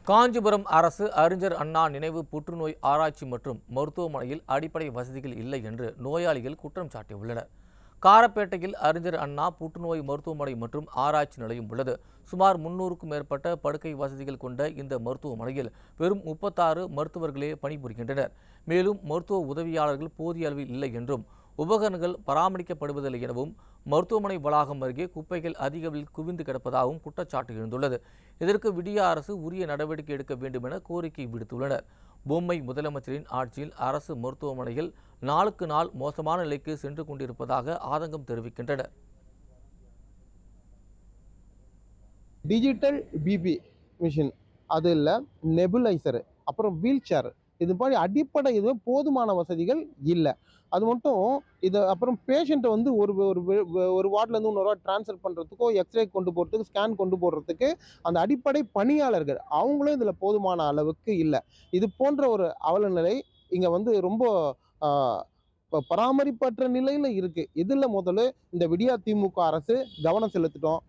காஞ்சிபுரம் அரசு அறிஞர் அண்ணா நினைவு புற்றுநோய் ஆராய்ச்சி மற்றும் மருத்துவமனையில் அடிப்படை வசதிகள் இல்லை என்று நோயாளிகள் குற்றம் சாட்டியுள்ளனர். காரப்பேட்டையில் அறிஞர் அண்ணா புற்றுநோய் மருத்துவமனை மற்றும் ஆராய்ச்சி நிலையம் உள்ளது. சுமார் 300க்கும் மேற்பட்ட படுக்கை வசதிகள் கொண்ட இந்த மருத்துவமனையில் வெறும் 36 மருத்துவர்களே பணிபுரிகின்றனர். மேலும் மருத்துவ உதவியாளர்கள் போதிய அளவில் இல்லை என்றும், உபகரணங்கள் பராமரிக்கப்படுவதில்லை எனவும், மருத்துவமனை வளாகம் அருகே குப்பைகள் அதிக அளவில் குவிந்து கிடப்பதாகவும் குற்றச்சாட்டு எழுந்துள்ளது. இதற்கு விடிய அரசு உரிய நடவடிக்கை எடுக்க வேண்டும் என கோரிக்கை விடுத்துள்ளனர். பொம்மை முதலமைச்சரின் ஆட்சியில் அரசு மருத்துவமனைகள் நாளுக்கு நாள் மோசமான நிலைக்கு சென்று கொண்டிருப்பதாக ஆதங்கம் தெரிவிக்கின்றனர். டிஜிட்டல் பிபி மிஷின், அது இல்லை நெபுலைசரு, அப்புறம் வீல் சேர், இது மாதிரி அடிப்படை எதுவும் போதுமான வசதிகள் இல்லை. அது மட்டும் இது அப்புறம் பேஷண்ட்டை வந்து ஒரு வார்ட்லேருந்து இன்னொரு வார்டு ட்ரான்ஸ்ஃபர் பண்ணுறதுக்கோ, எக்ஸ்ரே கொண்டு போகிறதுக்கு, ஸ்கேன் கொண்டு போடுறதுக்கு அந்த அடிப்படை பணியாளர்கள் அவங்களும் இதில் போதுமான அளவுக்கு இல்லை. இது போன்ற ஒரு அவலநிலை இங்கே வந்து ரொம்ப பராமரிப்பற்ற நிலையில் இருக்குது. இதில் முதல்ல இந்த விடியா திமுக அரசு கவனம் செலுத்திட்டோம்.